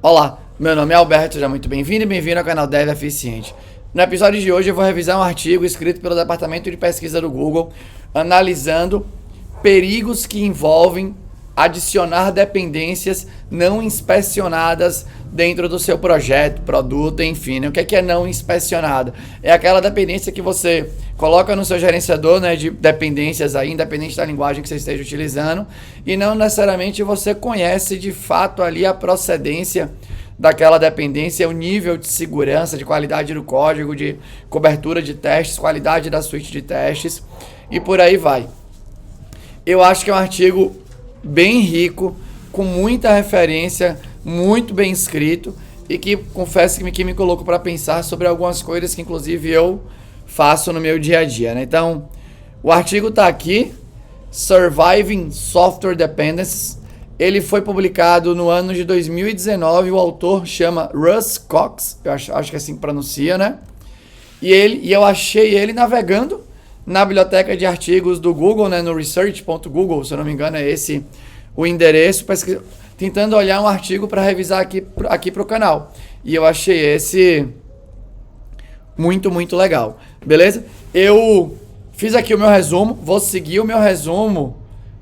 Olá, meu nome é Alberto, seja muito bem-vindo e bem-vindo ao canal Dev Eficiente. No episódio de hoje eu vou revisar um artigo escrito pelo Departamento de Pesquisa do Google, analisando perigos que envolvem adicionar dependências não inspecionadas dentro do seu projeto, produto, enfim. Né? O que é não inspecionada? É aquela dependência que você coloca no seu gerenciador, né, de dependências aí, independente da linguagem que você esteja utilizando, e não necessariamente você conhece de fato ali a procedência daquela dependência, o nível de segurança, de qualidade do código, de cobertura de testes, qualidade da suíte de testes e por aí vai. Eu acho que é um artigo bem rico, com muita referência, muito bem escrito e que confesso que me colocou para pensar sobre algumas coisas que inclusive eu faço no meu dia a dia, né? Então, o artigo está aqui, Surviving Software Dependencies. Ele foi publicado no ano de 2019, o autor chama Russ Cox, eu acho que assim pronuncia, né? E eu achei ele navegando na biblioteca de artigos do Google, né, no research.google, se eu não me engano é esse o endereço, tentando olhar um artigo para revisar aqui para o canal. E eu achei esse muito legal, beleza? Eu fiz aqui o meu resumo, vou seguir o meu resumo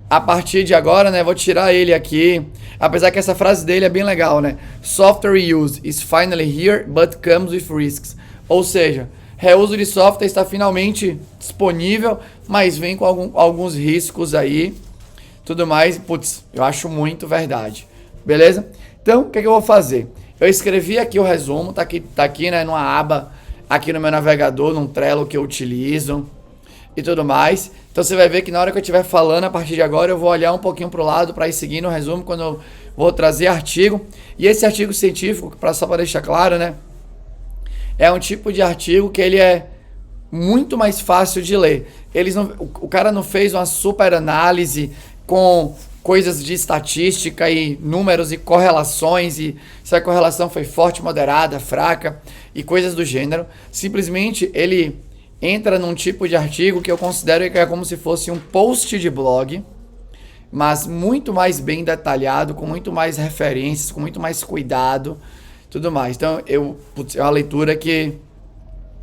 a partir de agora, né? Vou tirar ele aqui, apesar que essa frase dele é bem legal, né? Software use is finally here, but comes with risks. Ou seja, reuso de software está finalmente disponível, mas vem com alguns riscos aí, tudo mais. Putz, eu acho muito verdade, beleza? Então, o que eu vou fazer? Eu escrevi aqui o resumo, tá aqui, né, numa aba aqui no meu navegador, num Trello que eu utilizo e tudo mais. Então você vai ver que na hora que eu estiver falando, a partir de agora, eu vou olhar um pouquinho para o lado para ir seguindo o resumo quando eu vou trazer artigo. E esse artigo científico, só para deixar claro, né, é um tipo de artigo que ele é muito mais fácil de ler. O cara não fez uma super análise com coisas de estatística e números e correlações e se a correlação foi forte, moderada, fraca e coisas do gênero. Simplesmente ele entra num tipo de artigo que eu considero que é como se fosse um post de blog, mas muito mais bem detalhado, com muito mais referências, com muito mais cuidado, tudo mais. Então é uma leitura que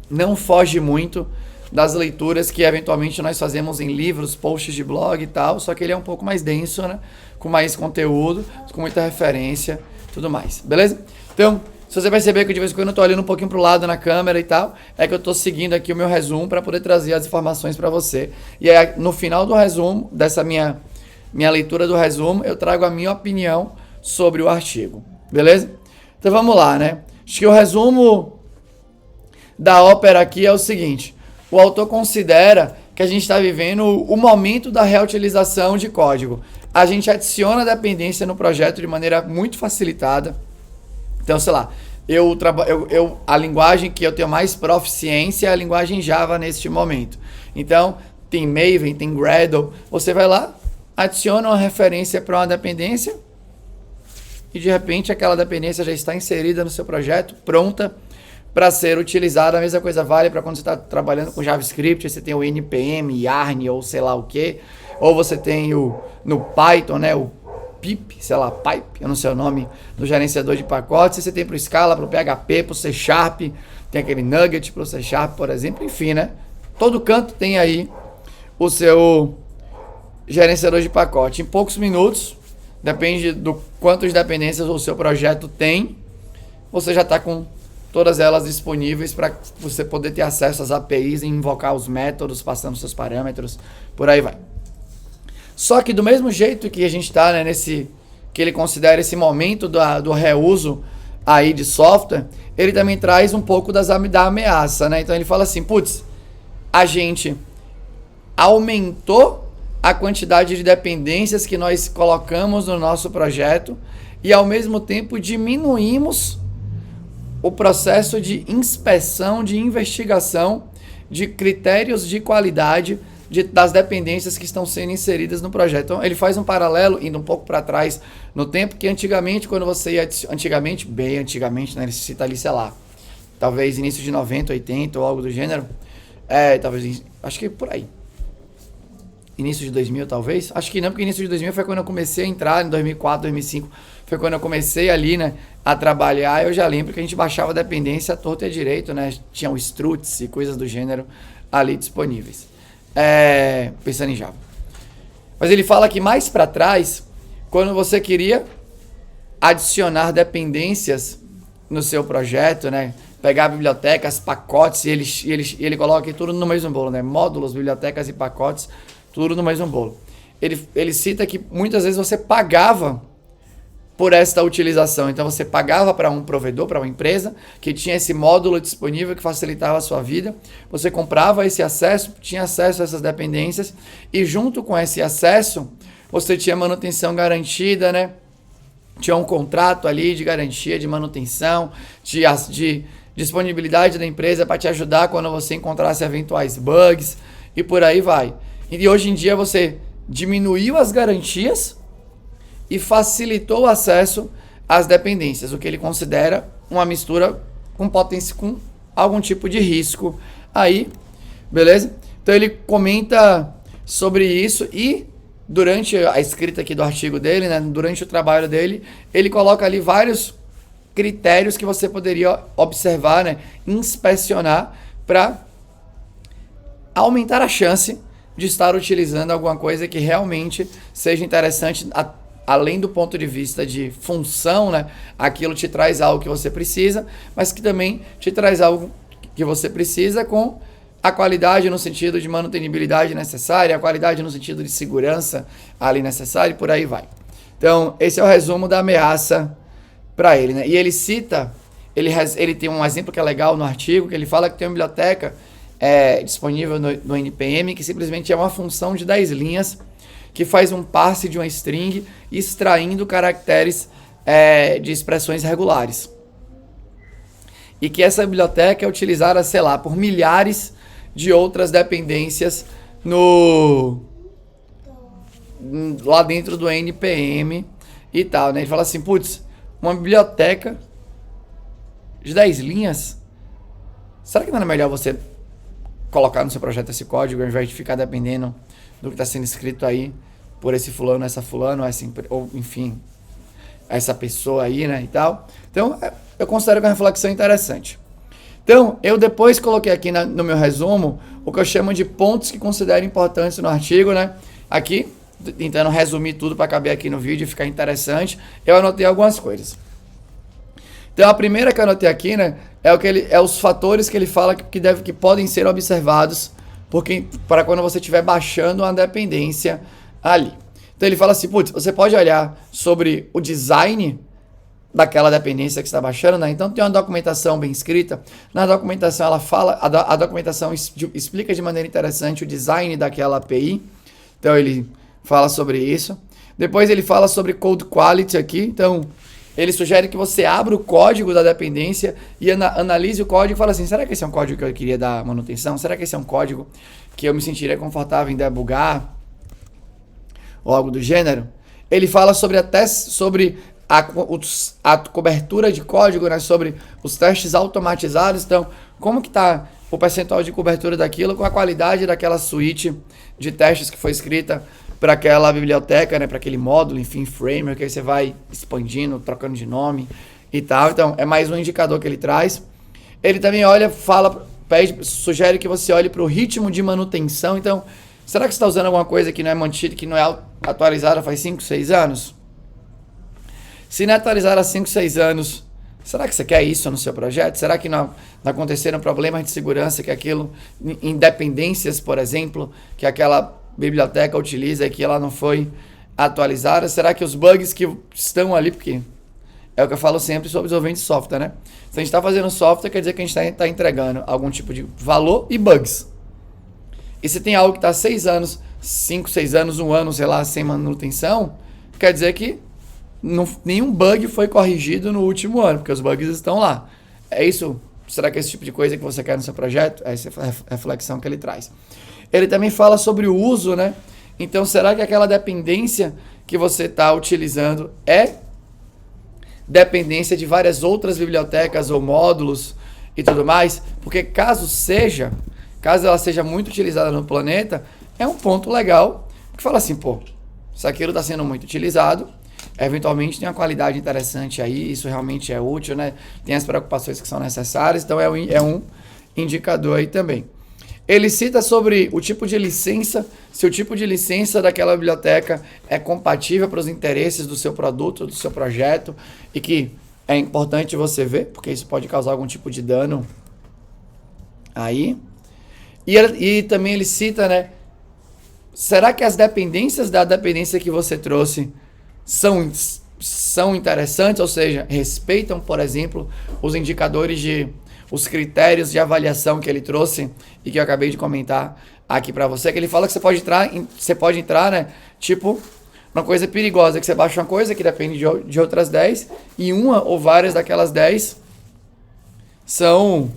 não foge muito das leituras que eventualmente nós fazemos em livros, posts de blog e tal, só que ele é um pouco mais denso, né? Com mais conteúdo, com muita referência, tudo mais, beleza? Então, se você perceber que de vez em quando eu tô olhando um pouquinho pro lado na câmera e tal, é que eu tô seguindo aqui o meu resumo para poder trazer as informações para você. E aí, no final do resumo, dessa minha leitura do resumo, eu trago a minha opinião sobre o artigo, beleza? Então vamos lá, né? Acho que o resumo da ópera aqui é o seguinte: o autor considera que a gente está vivendo o momento da reutilização de código. A gente adiciona dependência no projeto de maneira muito facilitada. Então, sei lá, a linguagem que eu tenho mais proficiência é a linguagem Java neste momento. Então, tem Maven, tem Gradle. Você vai lá, adiciona uma referência para uma dependência e de repente aquela dependência já está inserida no seu projeto, pronta para ser utilizada. A mesma coisa vale para quando você está trabalhando com JavaScript, você tem o NPM, Yarn ou sei lá o que, ou você tem no Python, né, o pip, sei lá, pipe, eu não sei o nome do gerenciador de pacotes. Você tem para o Scala, para o PHP, para o C Sharp, tem aquele Nugget para o C Sharp, por exemplo, enfim, né? Todo canto tem aí o seu gerenciador de pacote. Em poucos minutos, depende do quantas dependências o seu projeto tem, você já está com todas elas disponíveis para você poder ter acesso às APIs e invocar os métodos, passando seus parâmetros, por aí vai. Só que do mesmo jeito que a gente está, né, que ele considera esse momento do reuso aí de software, ele também traz um pouco da ameaça, né? Então ele fala assim, putz, a gente aumentou a quantidade de dependências que nós colocamos no nosso projeto e ao mesmo tempo diminuímos o processo de inspeção, de investigação, de critérios de qualidade das dependências que estão sendo inseridas no projeto. Então, ele faz um paralelo, indo um pouco para trás no tempo, que antigamente, quando você ia... Antigamente, né? Ele cita ali, sei lá, talvez início de 90, 80 ou algo do gênero. Talvez, acho que por aí. Início de 2000, talvez? Acho que não, porque início de 2000 foi quando eu comecei a entrar, em 2004, 2005. foi quando eu comecei ali, né, a trabalhar. Eu já lembro que a gente baixava dependência à torta e à direito, né? Tinha o struts e coisas do gênero ali disponíveis. Pensando em Java. Mas ele fala que mais para trás, quando você queria adicionar dependências no seu projeto, né? Pegar bibliotecas, pacotes, e ele coloca aqui tudo no mesmo bolo, né? Módulos, bibliotecas e pacotes, tudo no mesmo bolo. Ele cita que muitas vezes você pagava por esta utilização. Então você pagava para um provedor, para uma empresa, que tinha esse módulo disponível que facilitava a sua vida. Você comprava esse acesso, tinha acesso a essas dependências, e junto com esse acesso, você tinha manutenção garantida, né? Tinha um contrato ali de garantia, de manutenção, de disponibilidade da empresa para te ajudar quando você encontrasse eventuais bugs, e por aí vai. E hoje em dia você diminuiu as garantias e facilitou o acesso às dependências, o que ele considera uma mistura com potência, com algum tipo de risco aí, beleza? Então ele comenta sobre isso, e durante a escrita aqui do artigo dele, né, durante o trabalho dele, ele coloca ali vários critérios que você poderia observar, né, inspecionar para aumentar a chance de estar utilizando alguma coisa que realmente seja interessante, além do ponto de vista de função, né? Aquilo te traz algo que você precisa, mas que também te traz algo que você precisa com a qualidade no sentido de manutenibilidade necessária, a qualidade no sentido de segurança ali necessária, e por aí vai. Então, esse é o resumo da ameaça para ele, né? E ele cita, ele tem um exemplo que é legal no artigo, que ele fala que tem uma biblioteca disponível no NPM, que simplesmente é uma função de 10 linhas, que faz um parse de uma string, extraindo caracteres de expressões regulares. E que essa biblioteca é utilizada, sei lá, por milhares de outras dependências lá dentro do NPM e tal, né? Ele fala assim, putz, uma biblioteca de 10 linhas, será que não é melhor você colocar no seu projeto esse código, ao invés de ficar dependendo do que está sendo escrito aí por esse fulano, essa fulano, ou enfim, essa pessoa aí, né, e tal. Então, eu considero que é uma reflexão interessante. Então, eu depois coloquei aqui no meu resumo o que eu chamo de pontos que considero importantes no artigo, né, aqui, tentando resumir tudo para caber aqui no vídeo e ficar interessante, eu anotei algumas coisas. Então, a primeira que eu anotei aqui, né, é os fatores que ele fala que podem ser observados para quando você estiver baixando uma dependência ali. Então, ele fala assim, putz, você pode olhar sobre o design daquela dependência que você está baixando, né? Então, tem uma documentação bem escrita. Na documentação, ela fala, a documentação explica de maneira interessante o design daquela API. Então, ele fala sobre isso. Depois, ele fala sobre code quality aqui. Então, ele sugere que você abra o código da dependência e analise o código e fala assim, será que esse é um código que eu queria dar manutenção? Será que esse é um código que eu me sentiria confortável em debugar? Ou algo do gênero? Ele fala sobre a cobertura de código, né? Sobre os testes automatizados. Então, como que está o percentual de cobertura daquilo com a qualidade daquela suíte de testes que foi escrita para aquela biblioteca, né, para aquele módulo, enfim, framework, que aí você vai expandindo, trocando de nome e tal. Então, é mais um indicador que ele traz. Ele também sugere que você olhe para o ritmo de manutenção. Então, será que você está usando alguma coisa que não é mantida, que não é atualizada faz 5, 6 anos? Se não é atualizada há 5, 6 anos, será que você quer isso no seu projeto? Será que não aconteceram problemas de segurança que aquilo, independências, por exemplo, que aquela biblioteca utiliza e que ela não foi atualizada? Será que os bugs que estão ali, porque é o que eu falo sempre sobre desenvolvimento de software, né? Se a gente está fazendo software, quer dizer que a gente está entregando algum tipo de valor e bugs. E se tem algo que está 6 anos, 5, 6 anos, 1 ano, sei lá, sem manutenção, quer dizer que nenhum bug foi corrigido no último ano, porque os bugs estão lá. É isso? Será que é esse tipo de coisa que você quer no seu projeto? Essa é a reflexão que ele traz. Ele também fala sobre o uso, né? Então, será que aquela dependência que você está utilizando é dependência de várias outras bibliotecas ou módulos e tudo mais? Porque caso ela seja muito utilizada no planeta, é um ponto legal que fala assim, pô, se aquilo está sendo muito utilizado, eventualmente tem uma qualidade interessante aí, isso realmente é útil, né? Tem as preocupações que são necessárias, então é um indicador aí também. Ele cita sobre o tipo de licença, se o tipo de licença daquela biblioteca é compatível para os interesses do seu produto, do seu projeto, e que é importante você ver, porque isso pode causar algum tipo de dano aí. E também ele cita, né? Será que as dependências da dependência que você trouxe são interessantes? Ou seja, respeitam, por exemplo, os indicadores os critérios de avaliação que ele trouxe e que eu acabei de comentar aqui para você, que ele fala que você pode entrar, né? Tipo, uma coisa perigosa, que você baixa uma coisa que depende de outras 10 e uma ou várias daquelas 10 são,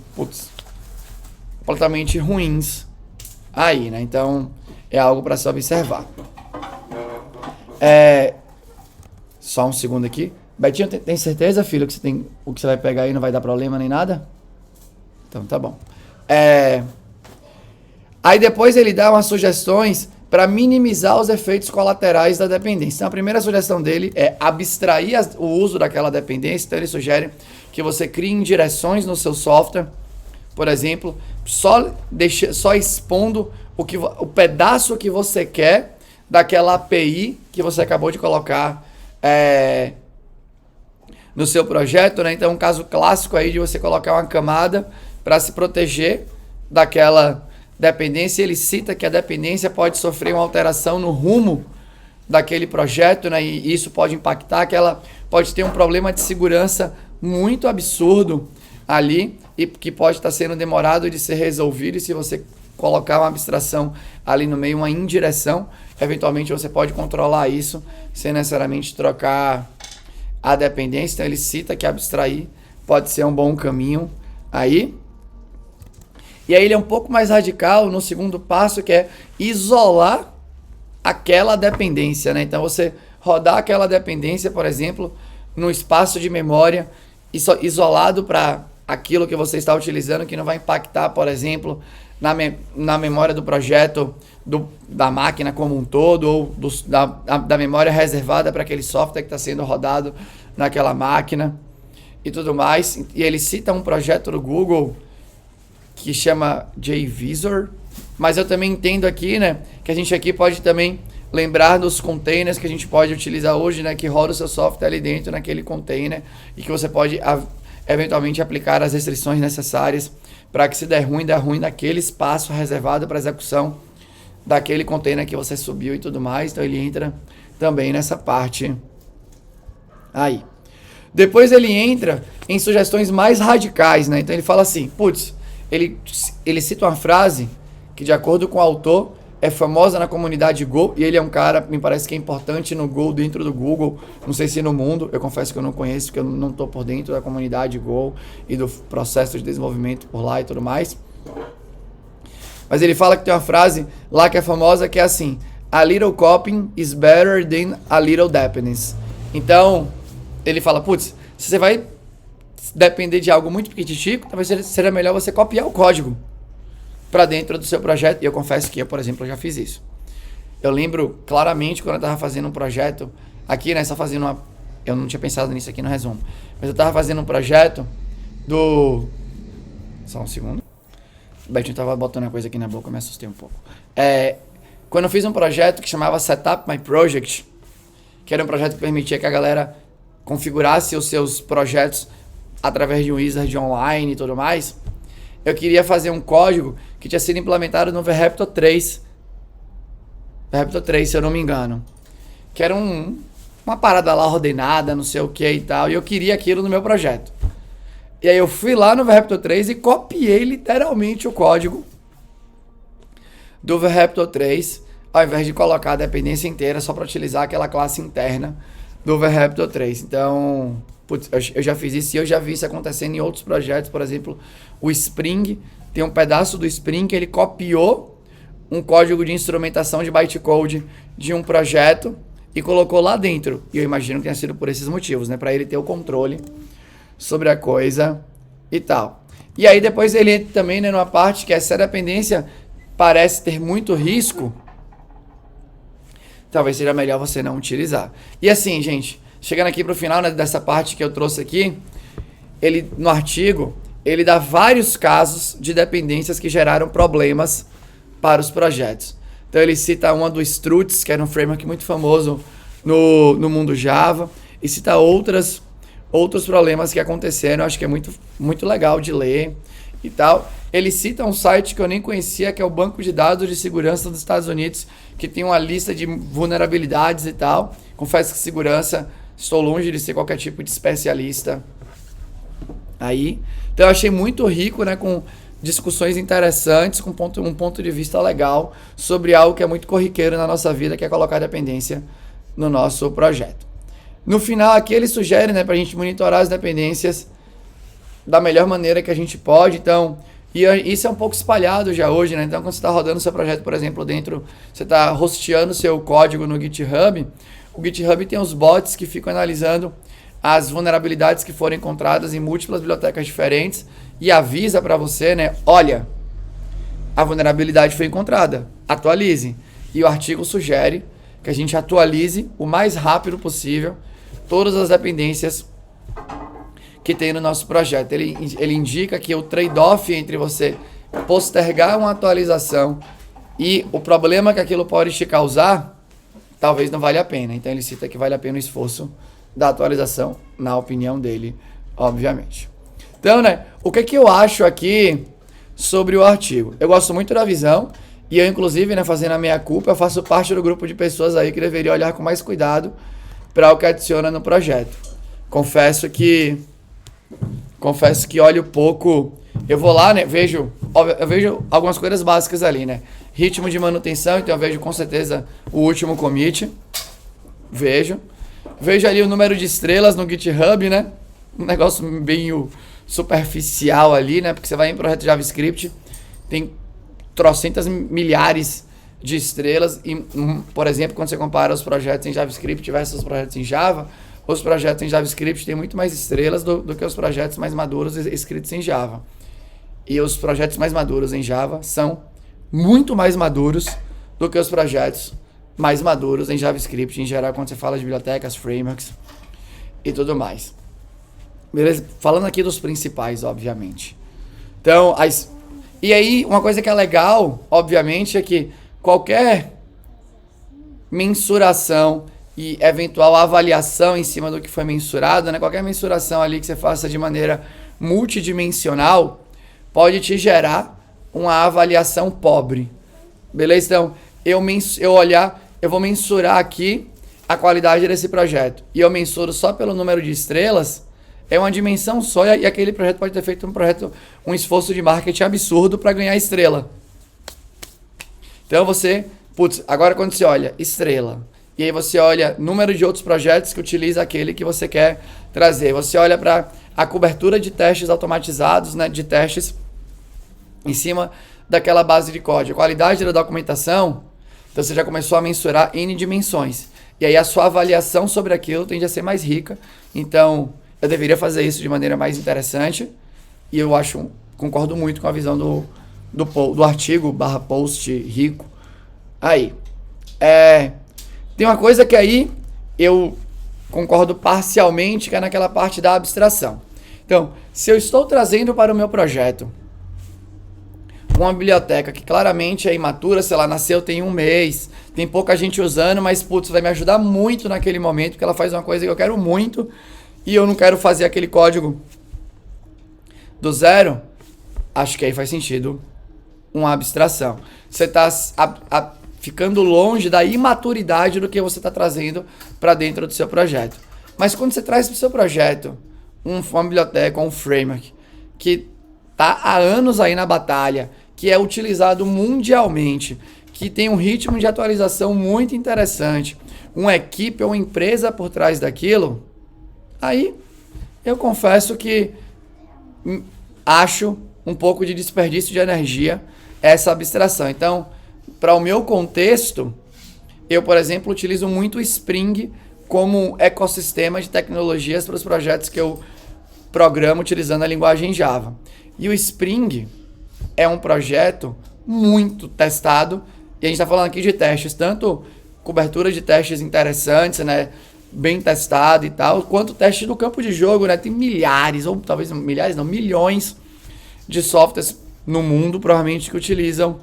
completamente ruins aí, né? Então, é algo para se observar. Só um segundo aqui. Betinho, tem certeza, filho, que o que você vai pegar aí não vai dar problema nem nada? Então, tá bom. Aí depois ele dá umas sugestões para minimizar os efeitos colaterais da dependência. Então, a primeira sugestão dele é abstrair o uso daquela dependência. Então, ele sugere que você crie indireções no seu software, por exemplo, só expondo o pedaço que você quer daquela API que você acabou de colocar no seu projeto, né? Então, um caso clássico aí de você colocar uma camada para se proteger daquela dependência. Ele cita que a dependência pode sofrer uma alteração no rumo daquele projeto, né? E isso pode impactar, que ela pode ter um problema de segurança muito absurdo ali e que pode estar sendo demorado de ser resolvido. E se você colocar uma abstração ali no meio, uma indireção, eventualmente você pode controlar isso sem necessariamente trocar a dependência. Então ele cita que abstrair pode ser um bom caminho aí. E aí ele é um pouco mais radical no segundo passo, que é isolar aquela dependência, né? Então você rodar aquela dependência, por exemplo, no espaço de memória isolado para aquilo que você está utilizando, que não vai impactar, por exemplo, na memória do projeto da máquina como um todo, ou da memória reservada para aquele software que está sendo rodado naquela máquina e tudo mais. E ele cita um projeto do Google que chama JVisor, mas eu também entendo aqui, né, que a gente aqui pode também lembrar dos containers que a gente pode utilizar hoje, né, que roda o seu software ali dentro naquele container e que você pode eventualmente aplicar as restrições necessárias para que se der ruim naquele espaço reservado para execução daquele container que você subiu e tudo mais. Então ele entra também nessa parte aí. Depois ele entra em sugestões mais radicais, né? Então ele fala assim, ele cita uma frase que, de acordo com o autor, é famosa na comunidade Go, e ele é um cara, me parece que é importante no Go, dentro do Google, não sei se no mundo, eu confesso que eu não conheço, porque eu não estou por dentro da comunidade Go e do processo de desenvolvimento por lá e tudo mais. Mas ele fala que tem uma frase lá que é famosa, que é assim, a little copying is better than a little dependence. Então, ele fala, se você vai depender de algo muito pequitico, talvez seja melhor você copiar o código para dentro do seu projeto. E eu confesso que eu, por exemplo, já fiz isso. Eu lembro claramente quando eu estava fazendo um projeto aqui, né, só fazendo uma... Eu não tinha pensado nisso aqui no resumo, mas eu estava fazendo um projeto Só um segundo. O Betinho estava botando uma coisa aqui na boca, eu me assustei um pouco. Quando eu fiz um projeto que chamava Setup My Project, que era um projeto que permitia que a galera configurasse os seus projetos através de um wizard online e tudo mais, eu queria fazer um código que tinha sido implementado no VRaptor 3. VRaptor 3, se eu não me engano. Que era uma parada lá ordenada, não sei o que e tal. E eu queria aquilo no meu projeto. E aí eu fui lá no VRaptor 3 e copiei literalmente o código do VRaptor 3, ao invés de colocar a dependência inteira só para utilizar aquela classe interna do VRaptor 3. Então, eu já fiz isso e eu já vi isso acontecendo em outros projetos. Por exemplo, o Spring, tem um pedaço do Spring que ele copiou um código de instrumentação de bytecode de um projeto e colocou lá dentro. E eu imagino que tenha sido por esses motivos, né? Para ele ter o controle sobre a coisa e tal. E aí depois ele entra também, né, numa parte que essa dependência parece ter muito risco, talvez seja melhor você não utilizar. E assim, gente, chegando aqui para o final, né, dessa parte que eu trouxe aqui, ele no artigo, ele dá vários casos de dependências que geraram problemas para os projetos. Então ele cita uma do Struts, que era um framework muito famoso no mundo Java, e cita outros problemas que aconteceram. Eu acho que é muito legal de ler e tal. Ele cita um site que eu nem conhecia, que é o Banco de Dados de Segurança dos Estados Unidos, que tem uma lista de vulnerabilidades e tal. Confesso que segurança, estou longe de ser qualquer tipo de especialista aí. Então eu achei muito rico, né, com discussões interessantes, com um ponto de vista legal sobre algo que é muito corriqueiro na nossa vida, que é colocar dependência no nosso projeto. No final aqui ele sugere, né, para a gente monitorar as dependências da melhor maneira que a gente pode. Então, e isso é um pouco espalhado já hoje, né? Então, quando você está rodando seu projeto, por exemplo, você está hosteando seu código no GitHub, o GitHub tem os bots que ficam analisando as vulnerabilidades que foram encontradas em múltiplas bibliotecas diferentes e avisa para você, né? Olha, a vulnerabilidade foi encontrada, atualize. E o artigo sugere que a gente atualize o mais rápido possível todas as dependências que tem no nosso projeto. Ele indica que o trade-off entre você postergar uma atualização e o problema que aquilo pode te causar, talvez não valha a pena. Então ele cita que vale a pena o esforço da atualização, na opinião dele, obviamente. Então, né, o que eu acho aqui sobre o artigo? Eu gosto muito da visão, e eu, inclusive, né, fazendo a minha culpa, eu faço parte do grupo de pessoas aí que deveria olhar com mais cuidado para o que adiciona no projeto. Confesso que olho pouco. Eu vou lá, né, eu vejo algumas coisas básicas ali, né? Ritmo de manutenção, então eu vejo com certeza o último commit. Vejo ali o número de estrelas no GitHub, né? Um negócio bem superficial ali, né? Porque você vai em projeto JavaScript, tem trocentas milhares de estrelas e, por exemplo, quando você compara os projetos em JavaScript versus os projetos em Java, os projetos em JavaScript têm muito mais estrelas do que os projetos mais maduros escritos em Java. E os projetos mais maduros em Java são muito mais maduros do que os projetos mais maduros em JavaScript, em geral, quando você fala de bibliotecas, frameworks e tudo mais. Beleza? Falando aqui dos principais, obviamente. Então, e aí, uma coisa que é legal, obviamente, é que qualquer mensuração e eventual avaliação em cima do que foi mensurado, né? Qualquer mensuração ali que você faça de maneira multidimensional pode te gerar uma avaliação pobre. Beleza? Então, eu vou mensurar aqui a qualidade desse projeto e eu mensuro só pelo número de estrelas, é uma dimensão só e aquele projeto pode ter feito um esforço de marketing absurdo para ganhar estrela. Então agora quando você olha estrela, e aí você olha número de outros projetos que utiliza aquele que você quer trazer. Você olha para a cobertura de testes automatizados, né, de testes em cima daquela base de código. A qualidade da documentação, então você já começou a mensurar N dimensões. E aí a sua avaliação sobre aquilo tende a ser mais rica. Então eu deveria fazer isso de maneira mais interessante. E eu concordo muito com a visão do artigo /post rico. Aí. Tem uma coisa que aí eu concordo parcialmente, que é naquela parte da abstração. Então, se eu estou trazendo para o meu projeto uma biblioteca que claramente é imatura, sei lá, nasceu tem 1 mês, tem pouca gente usando, mas, vai me ajudar muito naquele momento, porque ela faz uma coisa que eu quero muito e eu não quero fazer aquele código do zero, acho que aí faz sentido uma abstração. Você está ficando longe da imaturidade do que você está trazendo para dentro do seu projeto. Mas quando você traz para o seu projeto uma biblioteca, um framework que está há anos aí na batalha, que é utilizado mundialmente, que tem um ritmo de atualização muito interessante, uma equipe ou uma empresa por trás daquilo, aí eu confesso que acho um pouco de desperdício de energia essa abstração. Então, para o meu contexto, eu, por exemplo, utilizo muito o Spring como ecossistema de tecnologias para os projetos que eu programo utilizando a linguagem Java. E o Spring é um projeto muito testado, e a gente está falando aqui de testes tanto cobertura de testes interessantes, né? Bem testado e tal, quanto teste do campo de jogo, né? Tem milhares, ou talvez milhares, não, milhões de softwares no mundo, provavelmente, que utilizam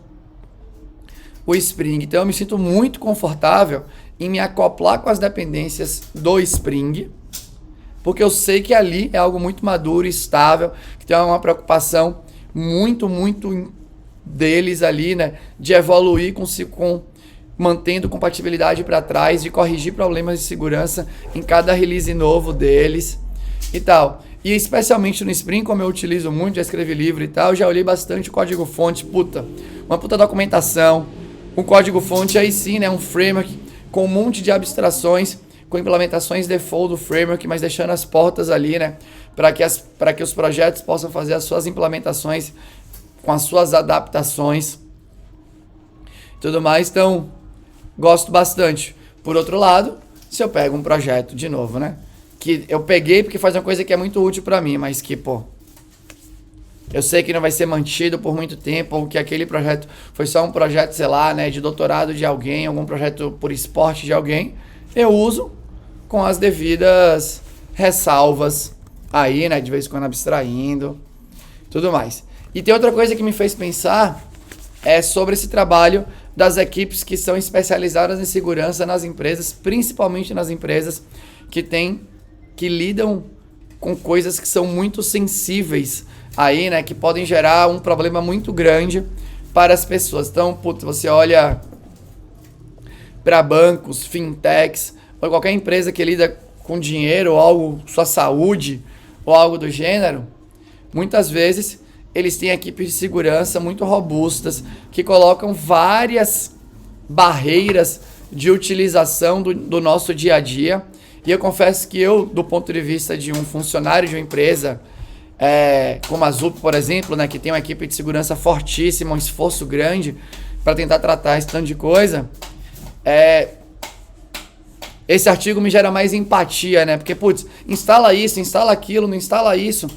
o Spring. Então eu me sinto muito confortável em me acoplar com as dependências do Spring, porque eu sei que ali é algo muito maduro, estável, que tem uma preocupação muito deles ali, né? De evoluir com mantendo compatibilidade para trás, de corrigir problemas de segurança em cada release novo deles e tal. E especialmente no Spring, como eu utilizo muito, já escrevi livro e tal, já olhei bastante o código-fonte, uma puta documentação, um código-fonte aí sim, né, um framework com um monte de abstrações, com implementações default do framework, mas deixando as portas ali, né, para que os projetos possam fazer as suas implementações com as suas adaptações e tudo mais. Então, gosto bastante. Por outro lado, se eu pego um projeto de novo, né, que eu peguei porque faz uma coisa que é muito útil para mim, mas que, eu sei que não vai ser mantido por muito tempo, ou que aquele projeto foi só um projeto, sei lá, né, de doutorado de alguém, algum projeto por esporte de alguém, eu uso com as devidas ressalvas aí, né, de vez em quando abstraindo, tudo mais. E tem outra coisa que me fez pensar sobre esse trabalho das equipes que são especializadas em segurança nas empresas, principalmente nas empresas que lidam com coisas que são muito sensíveis aí, né, que podem gerar um problema muito grande para as pessoas. Então, você olha para bancos, fintechs, ou qualquer empresa que lida com dinheiro, ou algo, sua saúde, ou algo do gênero, muitas vezes eles têm equipes de segurança muito robustas, que colocam várias barreiras de utilização do nosso dia a dia. E eu confesso que eu, do ponto de vista de um funcionário de uma empresa, como a Zup, por exemplo, né, que tem uma equipe de segurança fortíssima, um esforço grande para tentar tratar esse tanto de coisa, esse artigo me gera mais empatia, né? Porque, instala isso, instala aquilo, não instala isso,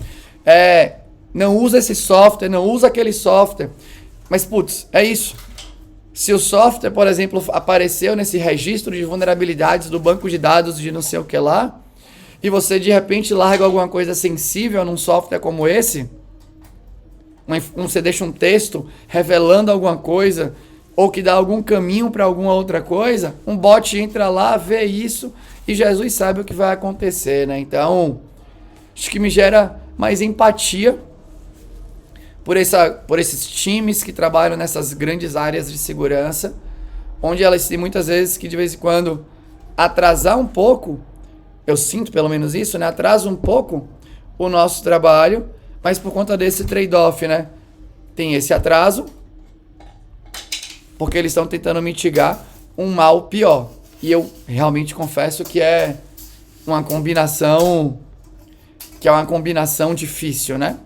não usa esse software, não usa aquele software. Mas, é isso. Se o software, por exemplo, apareceu nesse registro de vulnerabilidades do banco de dados de não sei o que lá, e você de repente larga alguma coisa sensível num software como esse, você deixa um texto revelando alguma coisa, ou que dá algum caminho para alguma outra coisa, um bot entra lá, vê isso, e Jesus sabe o que vai acontecer, né? Então, acho que me gera mais empatia por esses times que trabalham nessas grandes áreas de segurança, onde elas têm muitas vezes que de vez em quando atrasar um pouco, eu sinto pelo menos isso, né? Atrasa um pouco o nosso trabalho, mas por conta desse trade-off, né? Tem esse atraso, porque eles estão tentando mitigar um mal pior. E eu realmente confesso que é uma combinação difícil, né?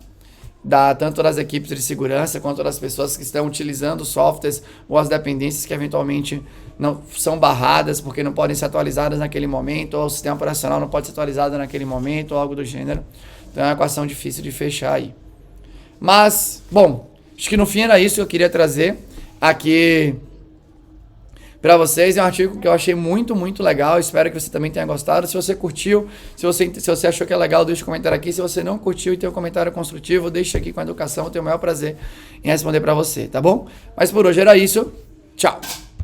Tanto das equipes de segurança quanto das pessoas que estão utilizando softwares ou as dependências que eventualmente não são barradas porque não podem ser atualizadas naquele momento, ou o sistema operacional não pode ser atualizado naquele momento, ou algo do gênero. Então é uma equação difícil de fechar aí. Mas, acho que no fim era isso que eu queria trazer aqui para vocês. É um artigo que eu achei muito legal, espero que você também tenha gostado. Se você curtiu, se você achou que é legal, deixa um comentário aqui. Se você não curtiu e tem um comentário construtivo, deixa aqui com a educação, eu tenho o maior prazer em responder para você, tá bom? Mas por hoje era isso, tchau!